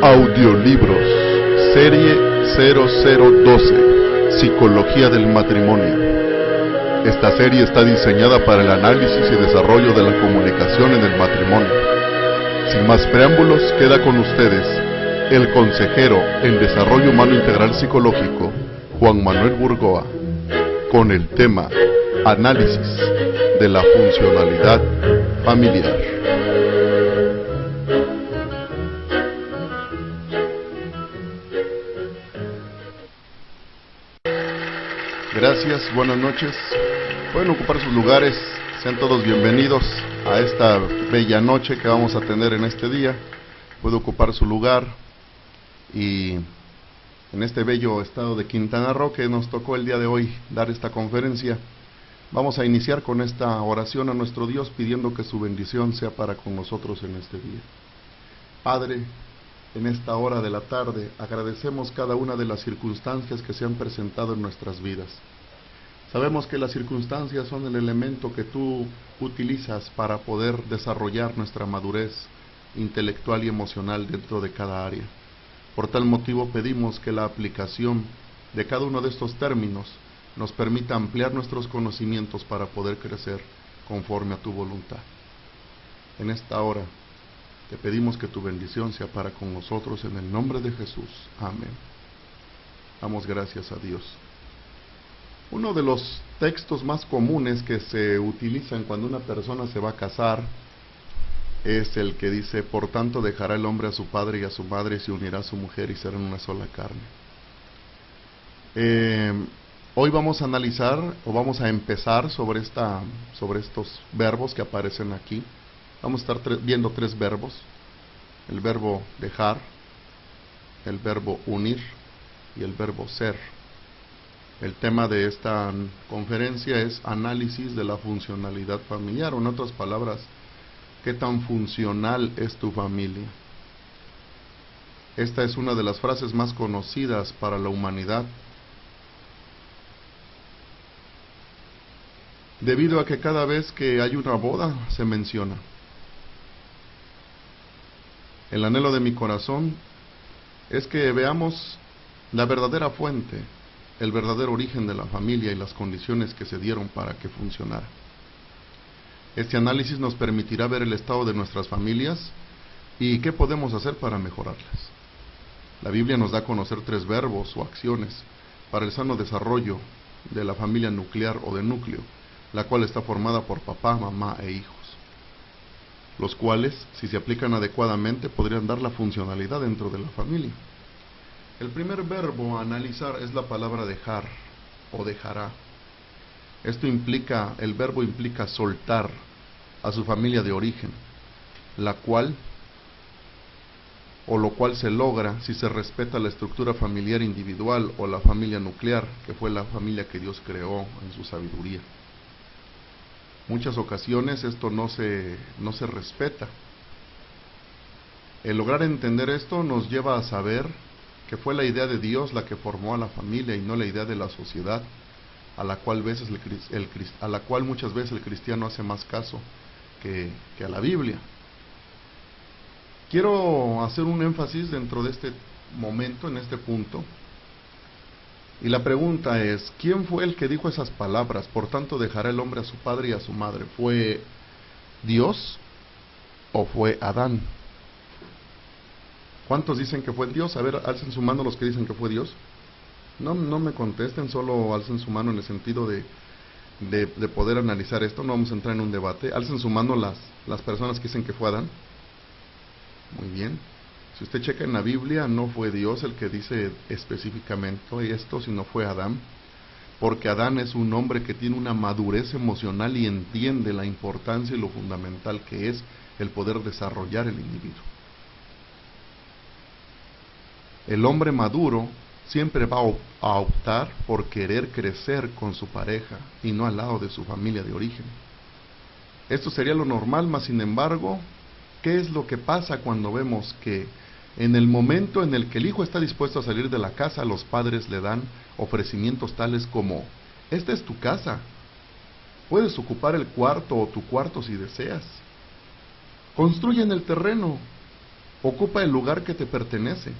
Audiolibros, serie 0012, Psicología del Matrimonio. Esta serie está diseñada para el análisis y desarrollo de la comunicación en el matrimonio. Sin más preámbulos, queda con ustedes el consejero en Desarrollo Humano Integral Psicológico, Juan Manuel Burgoa, con el tema Análisis de la funcionalidad familiar. Gracias, buenas noches. Pueden ocupar sus lugares, sean todos bienvenidos a esta bella noche que vamos a tener en este día. Puede ocupar su lugar y en este bello estado de Quintana Roo que nos tocó el día de hoy dar esta conferencia. Vamos a iniciar con esta oración a nuestro Dios pidiendo que su bendición sea para con nosotros en este día. Padre, en esta hora de la tarde agradecemos cada una de las circunstancias que se han presentado en nuestras vidas. Sabemos que las circunstancias son el elemento que tú utilizas para poder desarrollar nuestra madurez intelectual y emocional dentro de cada área. Por tal motivo pedimos que la aplicación de cada uno de estos términos nos permita ampliar nuestros conocimientos para poder crecer conforme a tu voluntad. En esta hora te pedimos que tu bendición sea para con nosotros en el nombre de Jesús. Amén. Damos gracias a Dios. Uno de los textos más comunes que se utilizan cuando una persona se va a casar es el que dice: por tanto dejará el hombre a su padre y a su madre y se unirá a su mujer y serán una sola carne. Hoy vamos a analizar o vamos a empezar sobre estos verbos que aparecen aquí. Vamos a estar viendo tres verbos: el verbo dejar, el verbo unir y el verbo ser. El tema de esta conferencia es análisis de la funcionalidad familiar, o en otras palabras, ¿qué tan funcional es tu familia? Esta es una de las frases más conocidas para la humanidad, debido a que cada vez que hay una boda se menciona. El anhelo de mi corazón es que veamos la verdadera fuente, el verdadero origen de la familia y las condiciones que se dieron para que funcionara. Este análisis nos permitirá ver el estado de nuestras familias y qué podemos hacer para mejorarlas. La Biblia nos da a conocer tres verbos o acciones para el sano desarrollo de la familia nuclear o de núcleo, la cual está formada por papá, mamá e hijos, los cuales, si se aplican adecuadamente, podrían dar la funcionalidad dentro de la familia. El primer verbo a analizar es la palabra dejar o dejará. El verbo implica soltar a su familia de origen, lo cual se logra si se respeta la estructura familiar individual o la familia nuclear, que fue la familia que Dios creó en su sabiduría. Muchas ocasiones esto no se respeta. El lograr entender esto nos lleva a saber que fue la idea de Dios la que formó a la familia y no la idea de la sociedad, a la cual muchas veces el cristiano hace más caso que a la Biblia. Quiero hacer un énfasis dentro de este momento, en este punto, y la pregunta es: ¿quién fue el que dijo esas palabras? Por tanto dejará el hombre a su padre y a su madre. ¿Fue Dios o fue Adán? ¿Cuántos dicen que fue Dios? A ver, alcen su mano los que dicen que fue Dios. No me contesten, solo alcen su mano en el sentido de poder analizar esto. No vamos a entrar en un debate. Alcen su mano las personas que dicen que fue Adán. Muy bien. Si usted checa en la Biblia, no fue Dios el que dice específicamente esto, sino fue Adán. Porque Adán es un hombre que tiene una madurez emocional y entiende la importancia y lo fundamental que es el poder desarrollar el individuo. El hombre maduro siempre va a optar por querer crecer con su pareja y no al lado de su familia de origen. Esto sería lo normal, mas sin embargo, ¿qué es lo que pasa cuando vemos que en el momento en el que el hijo está dispuesto a salir de la casa, los padres le dan ofrecimientos tales como: esta es tu casa, puedes ocupar el cuarto o tu cuarto si deseas, construye en el terreno, Ocupa el lugar que te pertenece.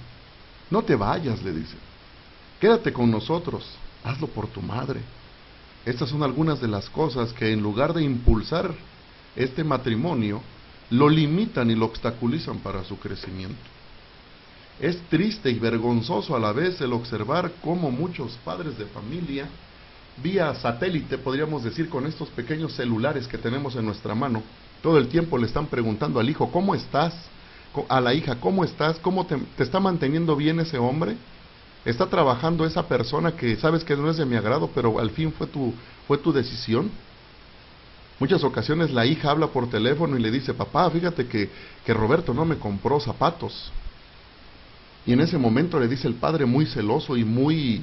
No te vayas, le dice. Quédate con nosotros, hazlo por tu madre. Estas son algunas de las cosas que en lugar de impulsar este matrimonio, lo limitan y lo obstaculizan para su crecimiento. Es triste y vergonzoso a la vez el observar cómo muchos padres de familia, vía satélite, podríamos decir, con estos pequeños celulares que tenemos en nuestra mano, todo el tiempo le están preguntando al hijo, ¿cómo estás? A la hija, ¿cómo estás? ¿Cómo te está manteniendo bien ese hombre? ¿Está trabajando esa persona que sabes que no es de mi agrado, pero al fin fue tu decisión? Muchas ocasiones la hija habla por teléfono y le dice, papá, fíjate que Roberto no me compró zapatos. Y en ese momento le dice el padre muy celoso y muy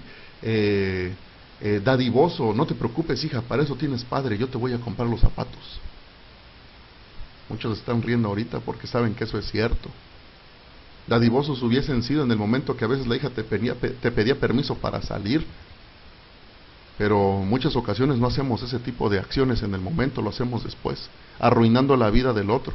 dadivoso, no te preocupes, hija, para eso tienes padre, yo te voy a comprar los zapatos. Muchos están riendo ahorita porque saben que eso es cierto. Dadivosos hubiesen sido en el momento que a veces la hija te pedía permiso para salir, pero en muchas ocasiones no hacemos ese tipo de acciones en el momento, lo hacemos después, arruinando la vida del otro.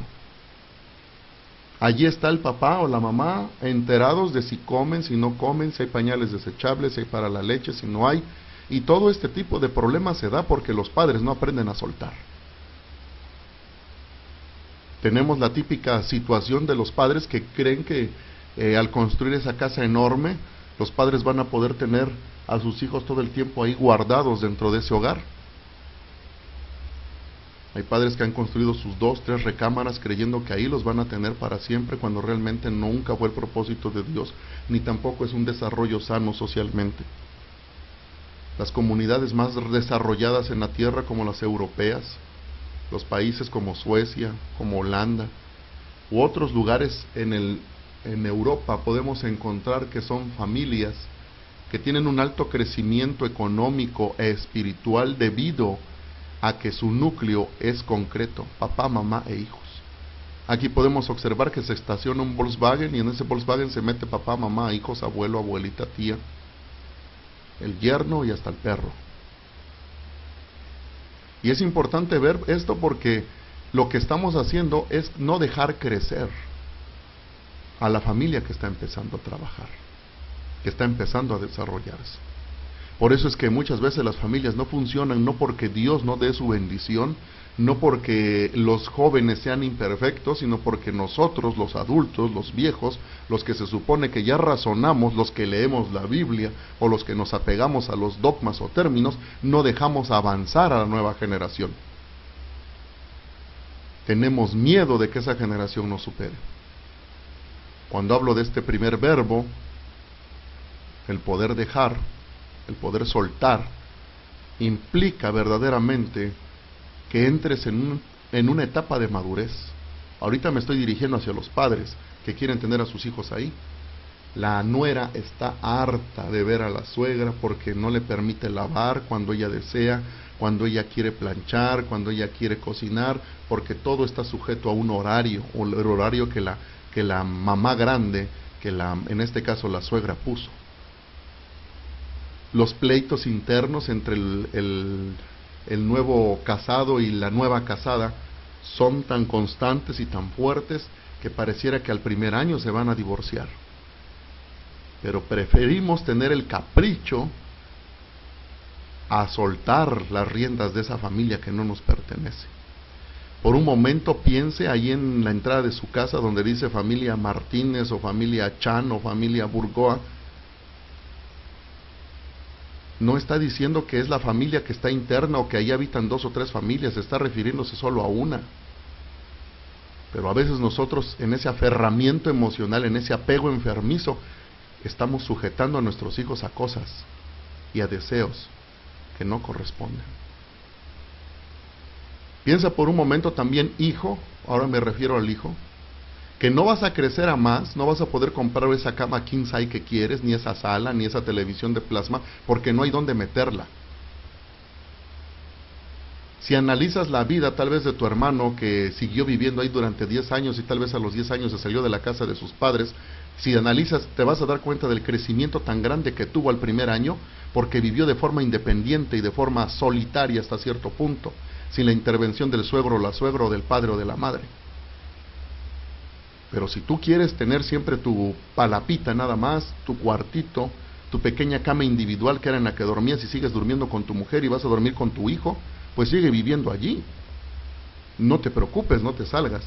Allí está el papá o la mamá enterados de si comen, si no comen, si hay pañales desechables, si hay para la leche, si no hay, y todo este tipo de problemas se da porque los padres no aprenden a soltar. Tenemos la típica situación de los padres que creen que al construir esa casa enorme, los padres van a poder tener a sus hijos todo el tiempo ahí guardados dentro de ese hogar. Hay padres que han construido sus 2, 3 recámaras creyendo que ahí los van a tener para siempre, cuando realmente nunca fue el propósito de Dios, ni tampoco es un desarrollo sano socialmente. Las comunidades más desarrolladas en la tierra, como las europeas, los países como Suecia, como Holanda, u otros lugares en Europa, podemos encontrar que son familias que tienen un alto crecimiento económico e espiritual debido a que su núcleo es concreto, papá, mamá e hijos. Aquí podemos observar que se estaciona un Volkswagen y en ese Volkswagen se mete papá, mamá, hijos, abuelo, abuelita, tía, el yerno y hasta el perro. Y es importante ver esto porque lo que estamos haciendo es no dejar crecer a la familia que está empezando a trabajar, que está empezando a desarrollarse. Por eso es que muchas veces las familias no funcionan, no porque Dios no dé su bendición, no porque los jóvenes sean imperfectos, sino porque nosotros, los adultos, los viejos, los que se supone que ya razonamos, los que leemos la Biblia o los que nos apegamos a los dogmas o términos, no dejamos avanzar a la nueva generación. Tenemos miedo de que esa generación nos supere. Cuando hablo de este primer verbo, el poder dejar, el poder soltar, implica verdaderamente que entres en una etapa de madurez. Ahorita me estoy dirigiendo hacia los padres que quieren tener a sus hijos ahí. La nuera está harta de ver a la suegra porque no le permite lavar cuando ella desea, cuando ella quiere planchar, cuando ella quiere cocinar, porque todo está sujeto a un horario, o el horario que la mamá grande, en este caso la suegra, puso. Los pleitos internos entre el nuevo casado y la nueva casada son tan constantes y tan fuertes que pareciera que al primer año se van a divorciar. Pero preferimos tener el capricho a soltar las riendas de esa familia que no nos pertenece. Por un momento piense ahí en la entrada de su casa donde dice familia Martínez o familia Chan o familia Burgoa. No está diciendo que es la familia que está interna o que ahí habitan 2 o 3 familias, está refiriéndose solo a una. Pero a veces nosotros en ese aferramiento emocional, en ese apego enfermizo, estamos sujetando a nuestros hijos a cosas y a deseos que no corresponden. Piensa por un momento también, hijo, ahora me refiero al hijo, que no vas a crecer a más, no vas a poder comprar esa cama king size que quieres, ni esa sala, ni esa televisión de plasma, porque no hay dónde meterla. Si analizas la vida tal vez de tu hermano que siguió viviendo ahí durante 10 años y tal vez a los 10 años se salió de la casa de sus padres, si analizas te vas a dar cuenta del crecimiento tan grande que tuvo al primer año, porque vivió de forma independiente y de forma solitaria hasta cierto punto, sin la intervención del suegro o la suegra o del padre o de la madre. Pero si tú quieres tener siempre tu palapita nada más, tu cuartito, tu pequeña cama individual que era en la que dormías y sigues durmiendo con tu mujer y vas a dormir con tu hijo, pues sigue viviendo allí. No te preocupes, no te salgas.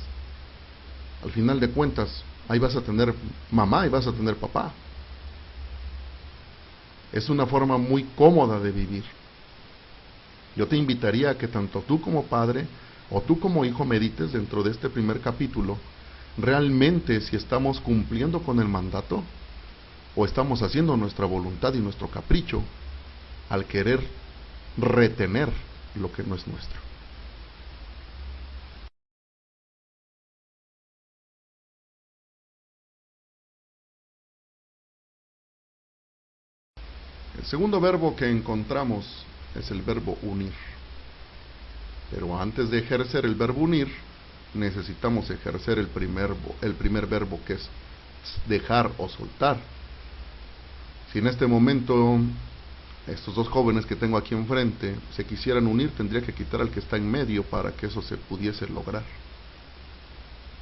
Al final de cuentas, ahí vas a tener mamá y vas a tener papá. Es una forma muy cómoda de vivir. Yo te invitaría a que tanto tú como padre o tú como hijo medites dentro de este primer capítulo, realmente si estamos cumpliendo con el mandato o estamos haciendo nuestra voluntad y nuestro capricho al querer retener lo que no es nuestro. El segundo verbo que encontramos es el verbo unir. Pero antes de ejercer el verbo unir, necesitamos ejercer el primer verbo, que es dejar o soltar. Si en este momento estos dos jóvenes que tengo aquí enfrente se quisieran unir, tendría que quitar al que está en medio para que eso se pudiese lograr.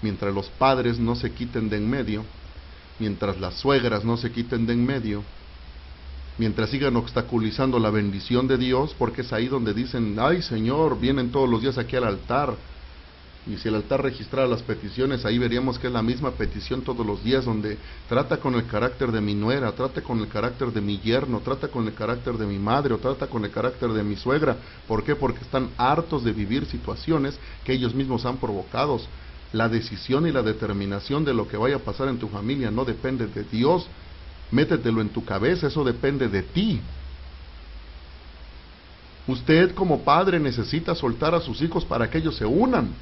Mientras los padres no se quiten de en medio, mientras las suegras no se quiten de en medio, mientras sigan obstaculizando la bendición de Dios, porque es ahí donde dicen, ay Señor, vienen todos los días aquí al altar, y si el altar registrara las peticiones, ahí veríamos que es la misma petición todos los días, donde trata con el carácter de mi nuera, trata con el carácter de mi yerno, trata con el carácter de mi madre, o trata con el carácter de mi suegra. ¿Por qué? Porque están hartos de vivir situaciones que ellos mismos han provocado. La decisión y la determinación de lo que vaya a pasar en tu familia no depende de Dios. Métetelo en tu cabeza, eso depende de ti. Usted como padre necesita soltar a sus hijos para que ellos se unan.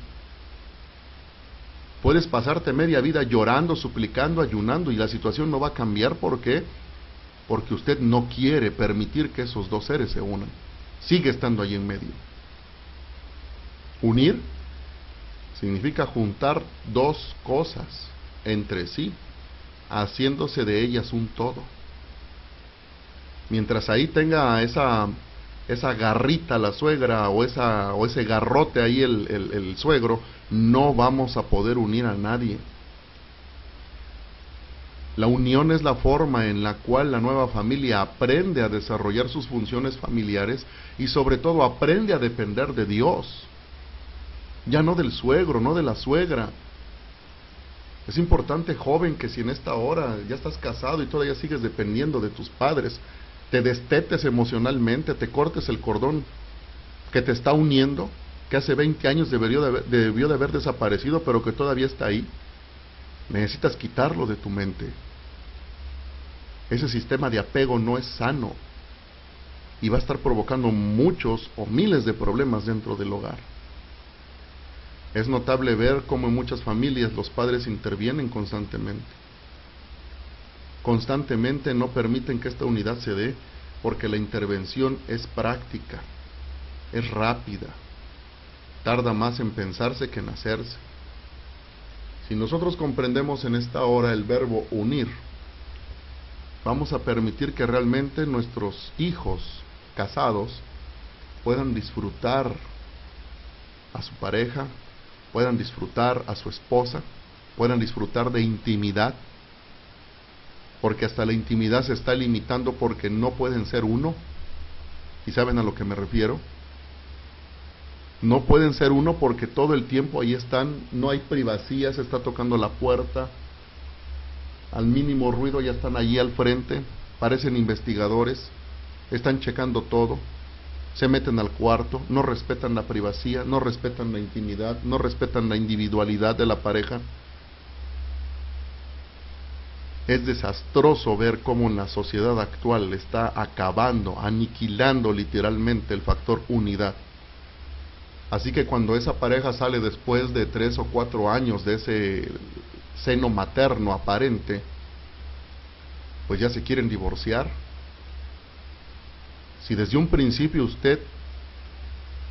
Puedes pasarte media vida llorando, suplicando, ayunando y la situación no va a cambiar. ¿Por qué? Porque usted no quiere permitir que esos dos seres se unan. Sigue estando allí en medio. Unir significa juntar dos cosas entre sí, haciéndose de ellas un todo. Mientras ahí tenga esa garrita la suegra o ese garrote ahí el suegro, no vamos a poder unir a nadie. La unión es la forma en la cual la nueva familia aprende a desarrollar sus funciones familiares y sobre todo aprende a depender de Dios. Ya no del suegro, no de la suegra. Es importante, joven, que si en esta hora ya estás casado y todavía sigues dependiendo de tus padres, te destetes emocionalmente, te cortes el cordón que te está uniendo, que hace 20 años debió de haber desaparecido, pero que todavía está ahí. Necesitas quitarlo de tu mente. Ese sistema de apego no es sano y va a estar provocando muchos o miles de problemas dentro del hogar. Es notable ver cómo en muchas familias los padres intervienen constantemente. Constantemente no permiten que esta unidad se dé porque la intervención es práctica, es rápida, tarda más en pensarse que en hacerse. Si nosotros comprendemos en esta hora el verbo unir, vamos a permitir que realmente nuestros hijos casados puedan disfrutar a su pareja, puedan disfrutar a su esposa, puedan disfrutar de intimidad, porque hasta la intimidad se está limitando porque no pueden ser uno. ¿Y saben a lo que me refiero? No pueden ser uno porque todo el tiempo ahí están, no hay privacidad, se está tocando la puerta, al mínimo ruido ya están allí al frente, parecen investigadores, están checando todo, se meten al cuarto, no respetan la privacidad, no respetan la intimidad, no respetan la individualidad de la pareja. Es desastroso ver cómo en la sociedad actual está acabando, aniquilando literalmente el factor unidad. Así que cuando esa pareja sale después de 3 o 4 años de ese seno materno aparente, pues ya se quieren divorciar. Si desde un principio usted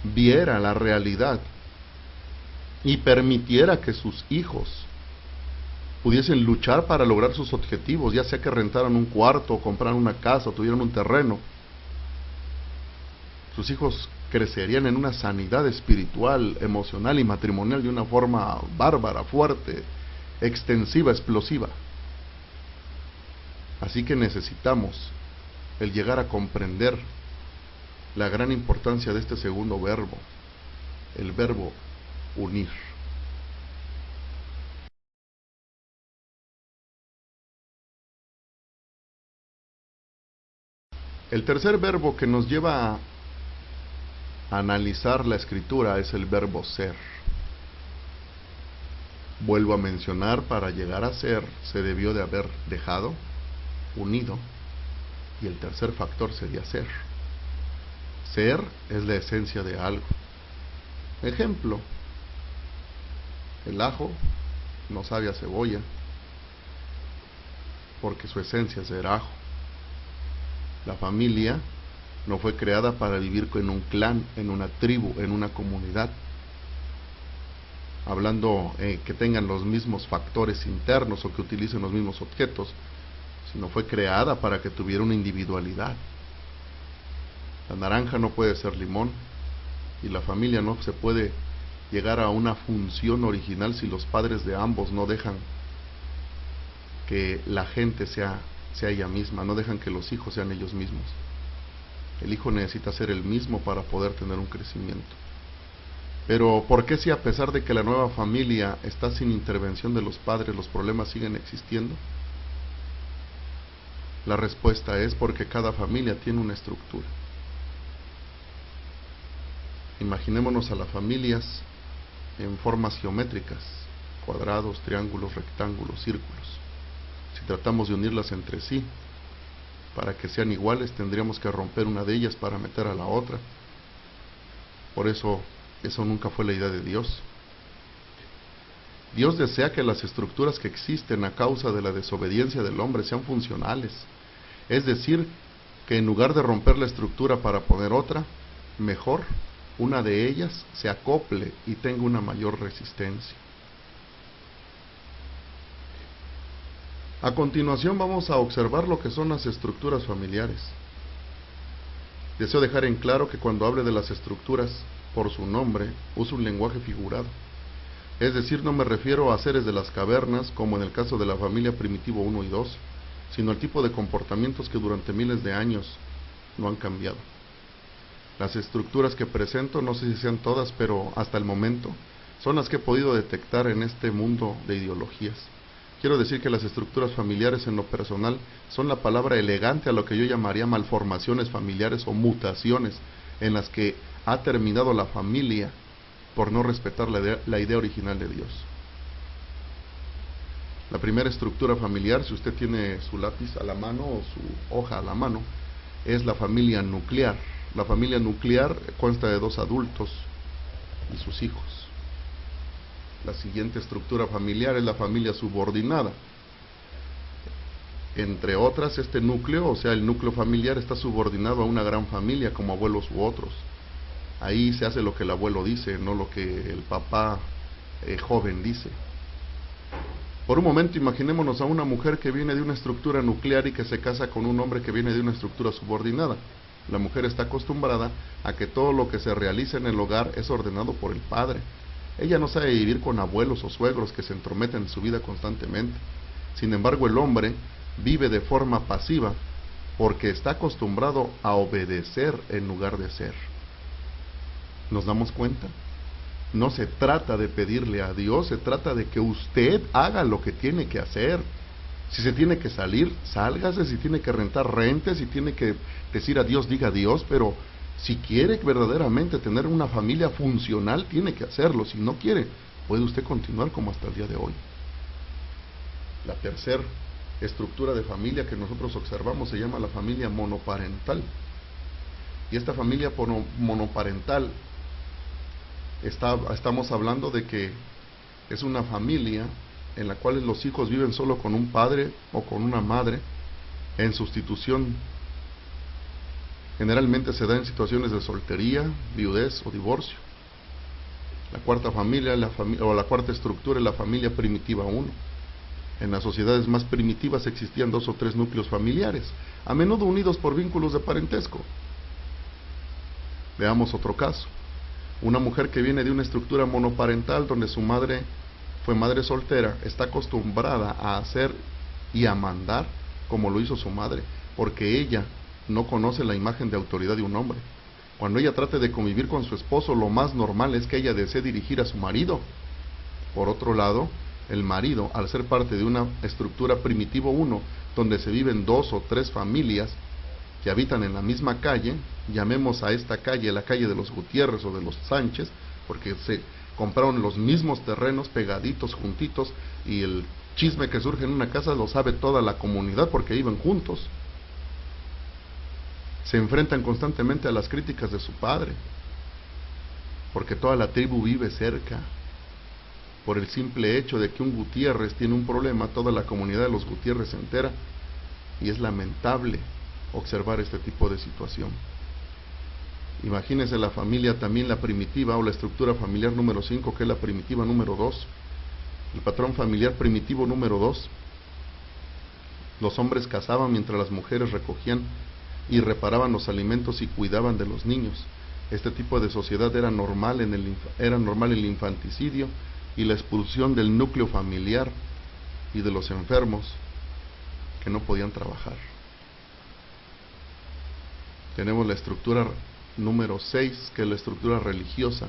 viera la realidad y permitiera que sus hijos pudiesen luchar para lograr sus objetivos, ya sea que rentaran un cuarto, o compraran una casa, o tuvieran un terreno, sus hijos crecerían en una sanidad espiritual, emocional y matrimonial de una forma bárbara, fuerte, extensiva, explosiva. Así que necesitamos el llegar a comprender la gran importancia de este segundo verbo, el verbo unir. El tercer verbo que nos lleva a analizar la escritura es el verbo ser. Vuelvo a mencionar, para llegar a ser se debió de haber dejado, unido, y el tercer factor sería ser. Ser es la esencia de algo. Ejemplo, el ajo no sabe a cebolla porque su esencia es ser ajo. La familia no fue creada para vivir en un clan, en una tribu, en una comunidad, hablando que tengan los mismos factores internos o que utilicen los mismos objetos, sino fue creada para que tuviera una individualidad. La naranja no puede ser limón, y la familia no se puede llegar a una función original si los padres de ambos no dejan que la gente sea ella misma, no dejan que los hijos sean ellos mismos. El hijo necesita ser el mismo para poder tener un crecimiento. Pero ¿por qué si a pesar de que la nueva familia está sin intervención de los padres, los problemas siguen existiendo? La respuesta es porque cada familia tiene una estructura. Imaginémonos a las familias en formas geométricas, cuadrados, triángulos, rectángulos, círculos. Si tratamos de unirlas entre sí, para que sean iguales, tendríamos que romper una de ellas para meter a la otra. Por eso nunca fue la idea de Dios. Dios desea que las estructuras que existen a causa de la desobediencia del hombre sean funcionales. Es decir, que en lugar de romper la estructura para poner otra, mejor una de ellas se acople y tenga una mayor resistencia. A continuación vamos a observar lo que son las estructuras familiares. Deseo dejar en claro que cuando hable de las estructuras por su nombre, uso un lenguaje figurado. Es decir, no me refiero a seres de las cavernas, como en el caso de la familia Primitivo 1 y 2, sino al tipo de comportamientos que durante miles de años no han cambiado. Las estructuras que presento, no sé si sean todas, pero hasta el momento, son las que he podido detectar en este mundo de ideologías. Quiero decir que las estructuras familiares en lo personal son la palabra elegante a lo que yo llamaría malformaciones familiares o mutaciones en las que ha terminado la familia por no respetar la idea original de Dios. La primera estructura familiar, si usted tiene su lápiz a la mano o su hoja a la mano, es la familia nuclear. La familia nuclear consta de 2 adultos y sus hijos. La siguiente estructura familiar es la familia subordinada. Entre otras, este núcleo, o sea, el núcleo familiar, está subordinado a una gran familia como abuelos u otros. Ahí se hace lo que el abuelo dice, no lo que el papá joven dice. Por un momento imaginémonos a una mujer que viene de una estructura nuclear y que se casa con un hombre que viene de una estructura subordinada. La mujer está acostumbrada a que todo lo que se realiza en el hogar es ordenado por el padre. Ella no sabe vivir con abuelos o suegros que se entrometen en su vida constantemente. Sin embargo, el hombre vive de forma pasiva porque está acostumbrado a obedecer en lugar de ser. ¿Nos damos cuenta? No se trata de pedirle a Dios, se trata de que usted haga lo que tiene que hacer. Si se tiene que salir, sálgase, si tiene que rentar, rente, si tiene que decir adiós, diga adiós, pero si quiere verdaderamente tener una familia funcional, tiene que hacerlo. Si no quiere, puede usted continuar como hasta el día de hoy. La tercera estructura de familia que nosotros observamos se llama la familia monoparental. Y esta familia monoparental, estamos hablando de que es una familia en la cual los hijos viven solo con un padre o con una madre en sustitución. Generalmente se da en situaciones de soltería, viudez o divorcio. La cuarta familia, la cuarta estructura es la familia primitiva 1. En las sociedades más primitivas existían 2 o 3 núcleos familiares, a menudo unidos por vínculos de parentesco. Veamos otro caso. Una mujer que viene de una estructura monoparental donde su madre fue madre soltera, está acostumbrada a hacer y a mandar como lo hizo su madre, porque ella no conoce la imagen de autoridad de un hombre. Cuando ella trate de convivir con su esposo, lo más normal es que ella desee dirigir a su marido. Por otro lado, el marido, al ser parte de una estructura primitivo 1, donde se viven 2 o 3 familias que habitan en la misma calle, llamemos a esta calle la calle de los Gutiérrez o de los Sánchez, porque se compraron los mismos terrenos pegaditos, juntitos, y el chisme que surge en una casa lo sabe toda la comunidad porque viven juntos. Se enfrentan constantemente a las críticas de su padre, porque toda la tribu vive cerca. Por el simple hecho de que un Gutiérrez tiene un problema, toda la comunidad de los Gutiérrez se entera, y es lamentable observar este tipo de situación. Imagínense la familia también, la primitiva o la estructura familiar número 5, que es la primitiva número 2, el patrón familiar primitivo número 2. Los hombres cazaban mientras las mujeres recogían y reparaban los alimentos y cuidaban de los niños. Este tipo de sociedad era normal en el infanticidio y la expulsión del núcleo familiar y de los enfermos que no podían trabajar. Tenemos la estructura número 6, que es la estructura religiosa.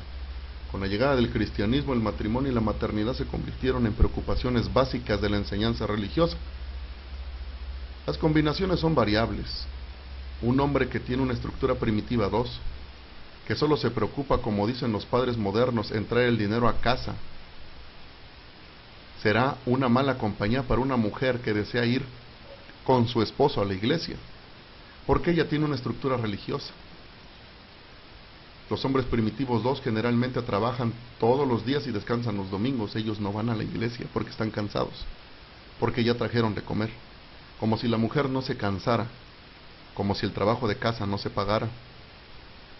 Con la llegada del cristianismo, el matrimonio y la maternidad se convirtieron en preocupaciones básicas de la enseñanza religiosa. Las combinaciones son variables. Un hombre que tiene una estructura primitiva 2, que solo se preocupa, como dicen los padres modernos, en traer el dinero a casa, será una mala compañía para una mujer que desea ir con su esposo a la iglesia, porque ella tiene una estructura religiosa. Los hombres primitivos 2 generalmente trabajan todos los días y descansan los domingos. Ellos no van a la iglesia porque están cansados, porque ya trajeron de comer. Como si la mujer no se cansara, como si el trabajo de casa no se pagara.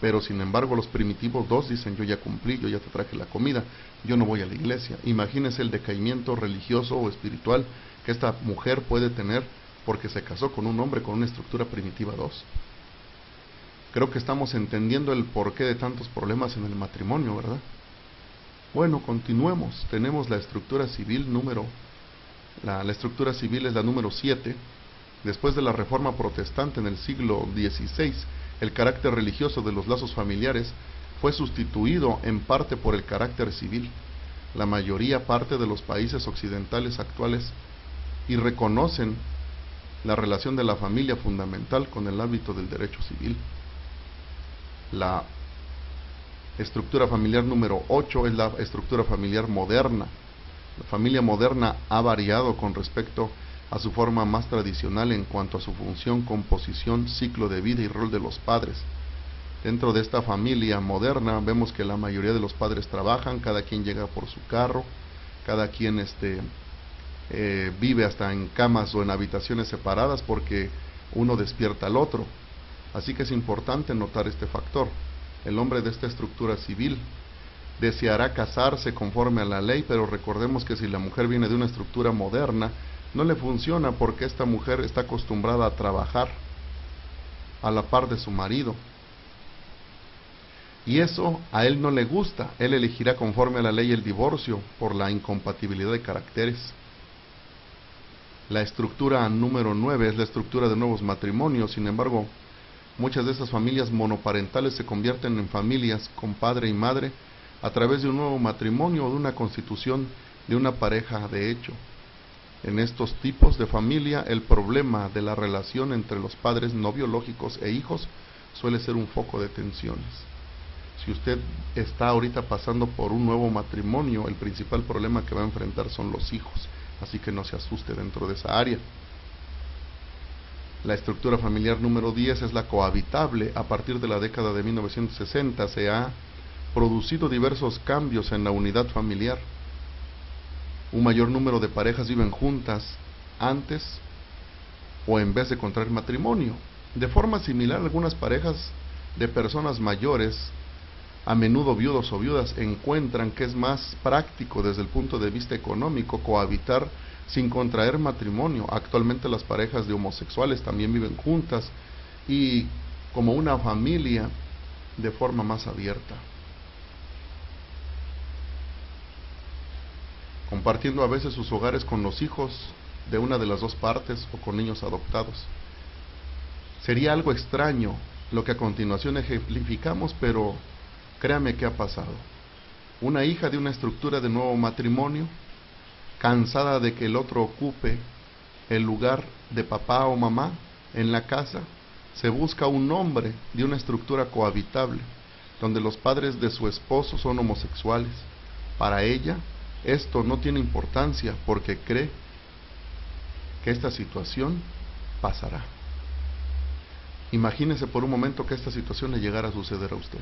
Pero sin embargo los primitivos 2 dicen: yo ya cumplí, yo ya te traje la comida, yo no voy a la iglesia. Imagínense el decaimiento religioso o espiritual que esta mujer puede tener porque se casó con un hombre con una estructura primitiva 2. Creo que estamos entendiendo el porqué de tantos problemas en el matrimonio, ¿verdad? Bueno, continuemos. Tenemos la estructura civil la estructura civil es la número 7. Después de la Reforma Protestante en el siglo XVI, el carácter religioso de los lazos familiares fue sustituido en parte por el carácter civil. La mayoría parte de los países occidentales actuales y reconocen la relación de la familia fundamental con el ámbito del derecho civil. La estructura familiar número 8 es la estructura familiar moderna. La familia moderna ha variado con respecto a su forma más tradicional en cuanto a su función, composición, ciclo de vida y rol de los padres. Dentro de esta familia moderna vemos que la mayoría de los padres trabajan, cada quien llega por su carro, cada quien vive hasta en camas o en habitaciones separadas porque uno despierta al otro. Así que es importante notar este factor. El hombre de esta estructura civil deseará casarse conforme a la ley, pero recordemos que si la mujer viene de una estructura moderna, no le funciona porque esta mujer está acostumbrada a trabajar a la par de su marido. Y eso a él no le gusta. Él elegirá conforme a la ley el divorcio por la incompatibilidad de caracteres. La estructura número 9 es la estructura de nuevos matrimonios. Sin embargo, muchas de esas familias monoparentales se convierten en familias con padre y madre a través de un nuevo matrimonio o de una constitución de una pareja de hecho. En estos tipos de familia, el problema de la relación entre los padres no biológicos e hijos suele ser un foco de tensiones. Si usted está ahorita pasando por un nuevo matrimonio, el principal problema que va a enfrentar son los hijos, así que no se asuste dentro de esa área. La estructura familiar número 10 es la cohabitable. A partir de la década de 1960 se ha producido diversos cambios en la unidad familiar. Un mayor número de parejas viven juntas antes o en vez de contraer matrimonio. De forma similar, algunas parejas de personas mayores, a menudo viudos o viudas, encuentran que es más práctico desde el punto de vista económico cohabitar sin contraer matrimonio. Actualmente las parejas de homosexuales también viven juntas y como una familia de forma más abierta. compartiendo a veces sus hogares con los hijos de una de las dos partes o con niños adoptados. Sería algo extraño lo que a continuación ejemplificamos, pero créame que ha pasado. Una hija de una estructura de nuevo matrimonio, cansada de que el otro ocupe el lugar de papá o mamá en la casa, se busca un hombre de una estructura cohabitable, donde los padres de su esposo son homosexuales. Para ella, esto no tiene importancia porque cree que esta situación pasará. Imagínese por un momento que esta situación le llegara a suceder a usted,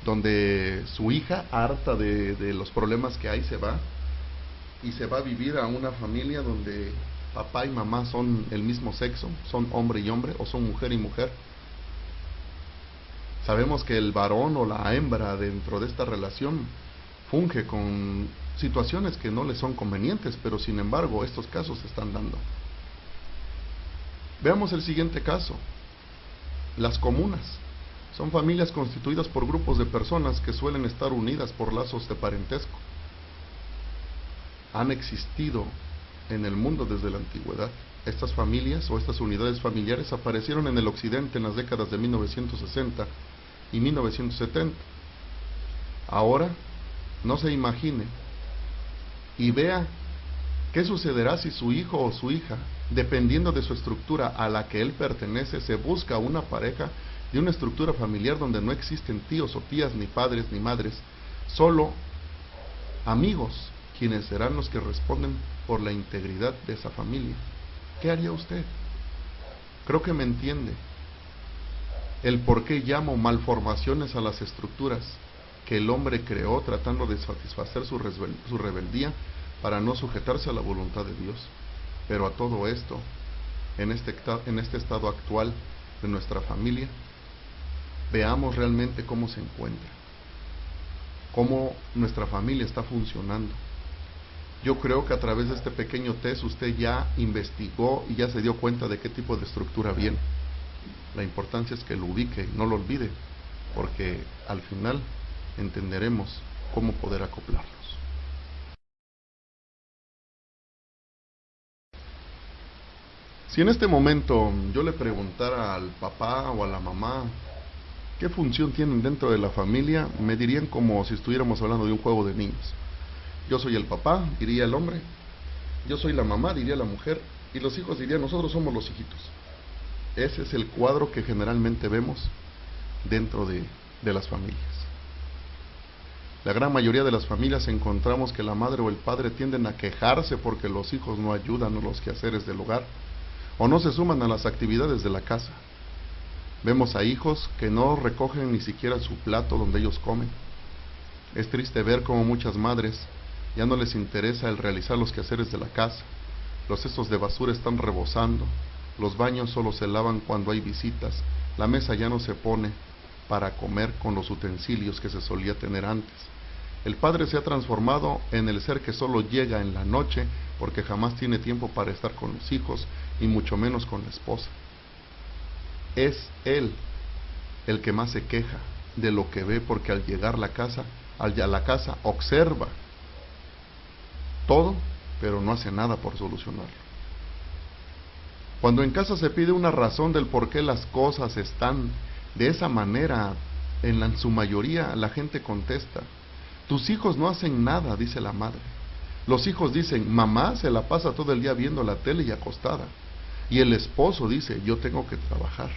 donde su hija, harta de los problemas que hay, se va a vivir a una familia donde papá y mamá son el mismo sexo, son hombre y hombre, o son mujer y mujer. Sabemos que el varón o la hembra dentro de esta relación funge con situaciones que no le son convenientes, pero sin embargo estos casos se están dando. Veamos el siguiente caso. Las comunas son familias constituidas por grupos de personas que suelen estar unidas por lazos de parentesco. Han existido en el mundo desde la antigüedad. Estas familias o estas unidades familiares aparecieron en el occidente en las décadas de 1960 y 1970. Ahora, no se imagine y vea qué sucederá si su hijo o su hija, dependiendo de su estructura a la que él pertenece, se busca una pareja de una estructura familiar donde no existen tíos o tías, ni padres ni madres, solo amigos, quienes serán los que responden por la integridad de esa familia. ¿Qué haría usted? Creo que me entiende el por qué llamo malformaciones a las estructuras que el hombre creó tratando de satisfacer su rebeldía para no sujetarse a la voluntad de Dios. Pero a todo esto, en este estado actual de nuestra familia, veamos realmente cómo se encuentra, cómo nuestra familia está funcionando. Yo creo que a través de este pequeño test usted ya investigó y ya se dio cuenta de qué tipo de estructura viene. La importancia es que lo ubique y no lo olvide, porque al final entenderemos cómo poder acoplarnos. Si en este momento yo le preguntara al papá o a la mamá qué función tienen dentro de la familia, me dirían como si estuviéramos hablando de un juego de niños. Yo soy el papá, diría el hombre; yo soy la mamá, diría la mujer; y los hijos dirían, nosotros somos los hijitos. Ese es el cuadro que generalmente vemos dentro de las familias. La gran mayoría de las familias encontramos que la madre o el padre tienden a quejarse porque los hijos no ayudan en los quehaceres del hogar o no se suman a las actividades de la casa. Vemos a hijos que no recogen ni siquiera su plato donde ellos comen. Es triste ver cómo muchas madres ya no les interesa el realizar los quehaceres de la casa. Los cestos de basura están rebosando, los baños solo se lavan cuando hay visitas, la mesa ya no se pone para comer con los utensilios que se solía tener antes. El padre se ha transformado en el ser que solo llega en la noche porque jamás tiene tiempo para estar con los hijos y mucho menos con la esposa. Es él el que más se queja de lo que ve, porque al llegar a la casa observa todo, pero no hace nada por solucionarlo. Cuando en casa se pide una razón del por qué las cosas están de esa manera, en su mayoría la gente contesta, tus hijos no hacen nada, dice la madre. Los hijos dicen, mamá se la pasa todo el día viendo la tele y acostada. Y el esposo dice, yo tengo que trabajar.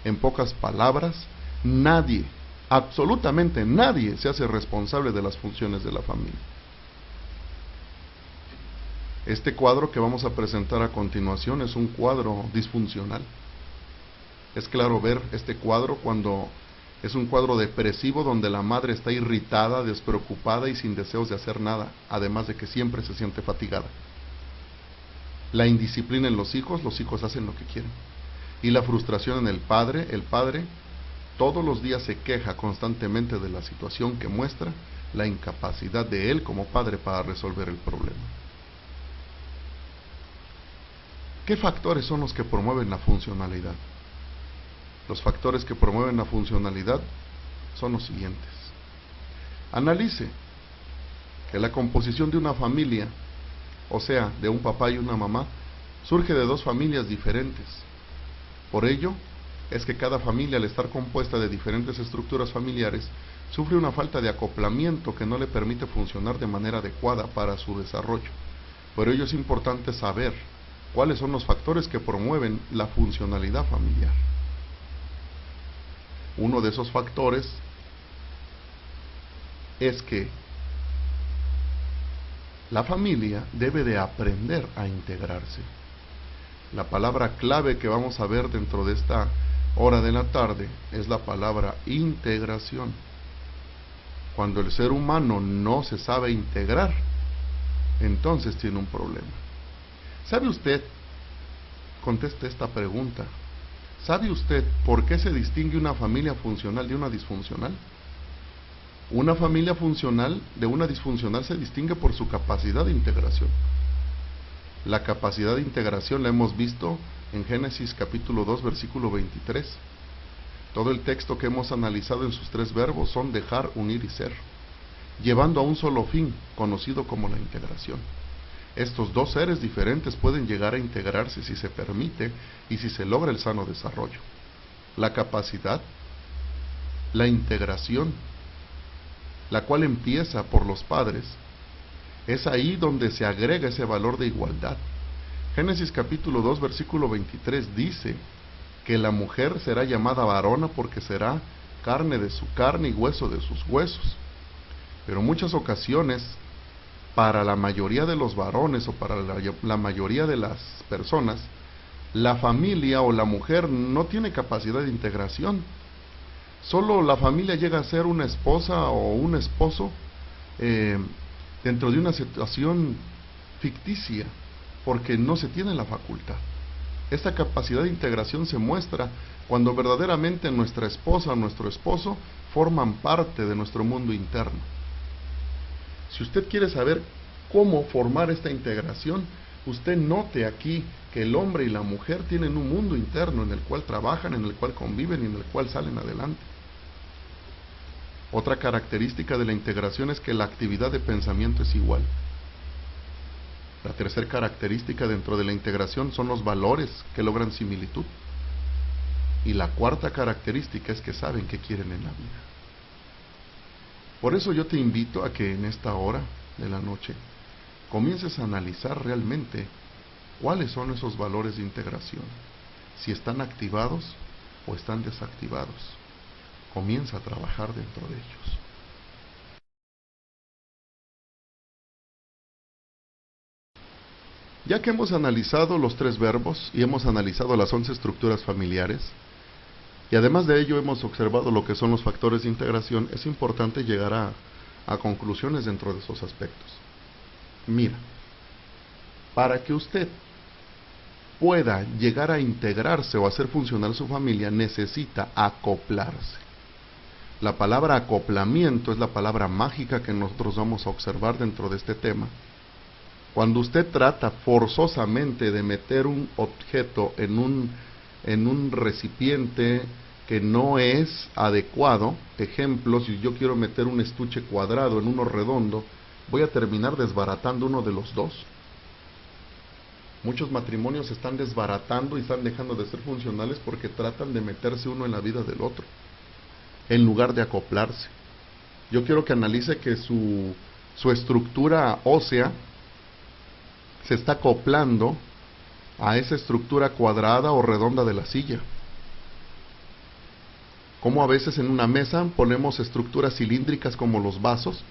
En pocas palabras, nadie, absolutamente nadie, se hace responsable de las funciones de la familia. Este cuadro que vamos a presentar a continuación es un cuadro disfuncional. Es claro ver este cuadro cuando es un cuadro depresivo, donde la madre está irritada, despreocupada y sin deseos de hacer nada, además de que siempre se siente fatigada. La indisciplina en los hijos hacen lo que quieren. Y la frustración en el padre todos los días se queja constantemente de la situación que muestra la incapacidad de él como padre para resolver el problema. ¿Qué factores son los que promueven la funcionalidad? Los factores que promueven la funcionalidad son los siguientes. Analice que la composición de una familia, o sea, de un papá y una mamá, surge de dos familias diferentes. Por ello, es que cada familia, al estar compuesta de diferentes estructuras familiares, sufre una falta de acoplamiento que no le permite funcionar de manera adecuada para su desarrollo. Por ello es importante saber cuáles son los factores que promueven la funcionalidad familiar. Uno de esos factores es que la familia debe de aprender a integrarse. La palabra clave que vamos a ver dentro de esta hora de la tarde es la palabra integración. Cuando el ser humano no se sabe integrar, entonces tiene un problema. ¿Sabe usted? Conteste esta pregunta. ¿Sabe usted por qué se distingue una familia funcional de una disfuncional? Una familia funcional de una disfuncional se distingue por su capacidad de integración. La capacidad de integración la hemos visto en Génesis capítulo 2, versículo 23. Todo el texto que hemos analizado en sus tres verbos son dejar, unir y ser, llevando a un solo fin, conocido como la integración. Estos dos seres diferentes pueden llegar a integrarse si se permite y si se logra el sano desarrollo. La capacidad, la integración, la cual empieza por los padres, es ahí donde se agrega ese valor de igualdad. Génesis capítulo 2, versículo 23 dice que la mujer será llamada varona porque será carne de su carne y hueso de sus huesos. Pero en muchas ocasiones, para la mayoría de los varones o para la mayoría de las personas, la familia o la mujer no tiene capacidad de integración. Solo la familia llega a ser una esposa o un esposo dentro de una situación ficticia, porque no se tiene la facultad. Esta capacidad de integración se muestra cuando verdaderamente nuestra esposa o nuestro esposo forman parte de nuestro mundo interno. Si usted quiere saber cómo formar esta integración, usted note aquí que el hombre y la mujer tienen un mundo interno en el cual trabajan, en el cual conviven y en el cual salen adelante. Otra característica de la integración es que la actividad de pensamiento es igual. La tercera característica dentro de la integración son los valores que logran similitud. Y la cuarta característica es que saben qué quieren en la vida. Por eso yo te invito a que en esta hora de la noche comiences a analizar realmente cuáles son esos valores de integración, si están activados o están desactivados. Comienza a trabajar dentro de ellos. Ya que hemos analizado los tres verbos y hemos analizado las 11 estructuras familiares, y además de ello hemos observado lo que son los factores de integración, es importante llegar a conclusiones dentro de esos aspectos. Mira, para que usted pueda llegar a integrarse o hacer funcionar su familia, necesita acoplarse. La palabra acoplamiento es la palabra mágica que nosotros vamos a observar dentro de este tema. Cuando usted trata forzosamente de meter un objeto en un recipiente que no es adecuado, ejemplo, si yo quiero meter un estuche cuadrado en uno redondo, voy a terminar desbaratando uno de los dos. Muchos matrimonios se están desbaratando y están dejando de ser funcionales porque tratan de meterse uno en la vida del otro, en lugar de acoplarse. Yo quiero que analice que su estructura ósea se está acoplando a esa estructura cuadrada o redonda de la silla. Como a veces en una mesa ponemos estructuras cilíndricas como los vasos,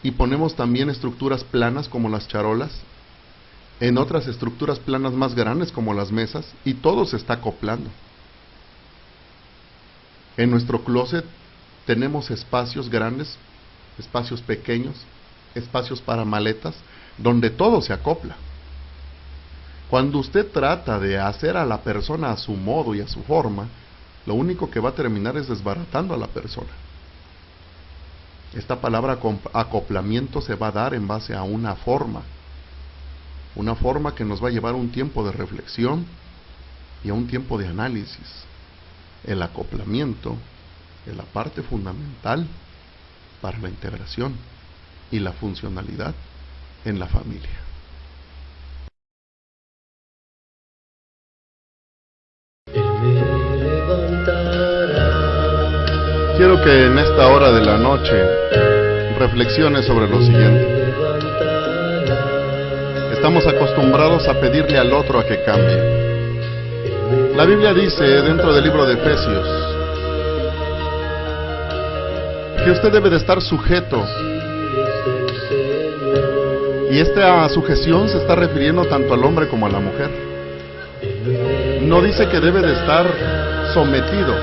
y ponemos también estructuras planas como las charolas, en otras estructuras planas más grandes como las mesas, y todo se está acoplando. En nuestro closet tenemos espacios grandes, espacios pequeños, espacios para maletas, donde todo se acopla. Cuando usted trata de hacer a la persona a su modo y a su forma, lo único que va a terminar es desbaratando a la persona. Esta palabra acoplamiento se va a dar en base a una forma que nos va a llevar un tiempo de reflexión y a un tiempo de análisis. El acoplamiento es la parte fundamental para la integración y la funcionalidad en la familia. Quiero que en esta hora de la noche reflexiones sobre lo siguiente. Estamos acostumbrados a pedirle al otro a que cambie. La Biblia dice dentro del libro de Efesios que usted debe de estar sujeto, y esta sujeción se está refiriendo tanto al hombre como a la mujer. No dice que debe de estar sometido,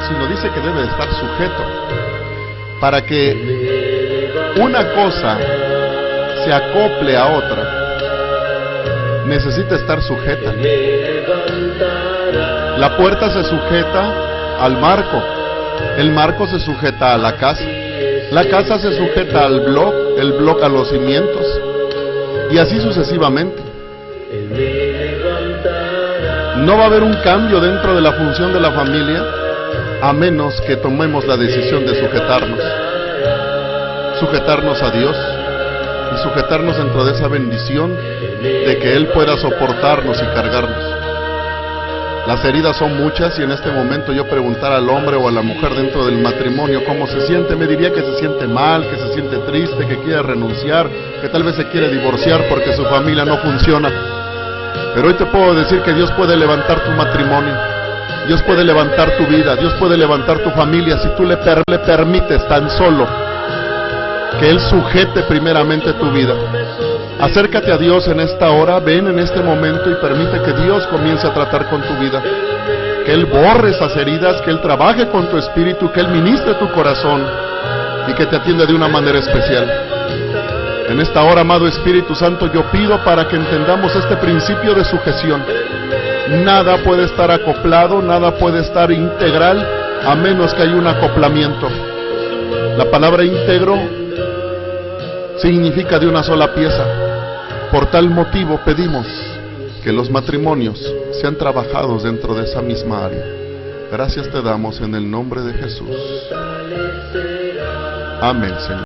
sino dice que debe de estar sujeto, para que una cosa se acople a otra. Necesita estar sujeta. La puerta se sujeta al marco, el marco se sujeta a la casa se sujeta al bloc, el bloc a los cimientos, y así sucesivamente. No va a haber un cambio dentro de la función de la familia a menos que tomemos la decisión de sujetarnos a Dios y sujetarnos dentro de esa bendición de que Él pueda soportarnos y cargarnos. Las heridas son muchas, y en este momento yo preguntar al hombre o a la mujer dentro del matrimonio cómo se siente, me diría que se siente mal, que se siente triste, que quiere renunciar, que tal vez se quiere divorciar porque su familia no funciona. Pero hoy te puedo decir que Dios puede levantar tu matrimonio, Dios puede levantar tu vida, Dios puede levantar tu familia si tú le permites tan solo que Él sujete primeramente tu vida. Acércate a Dios en esta hora, ven en este momento y permite que Dios comience a tratar con tu vida, que Él borre esas heridas, que Él trabaje con tu espíritu, que Él ministre tu corazón y que te atienda de una manera especial. En esta hora, amado Espíritu Santo, yo pido para que entendamos este principio de sujeción. Nada puede estar acoplado, nada puede estar integral a menos que haya un acoplamiento. La palabra íntegro significa de una sola pieza. Por tal motivo pedimos que los matrimonios sean trabajados dentro de esa misma área. Gracias te damos en el nombre de Jesús. Amén, Señor.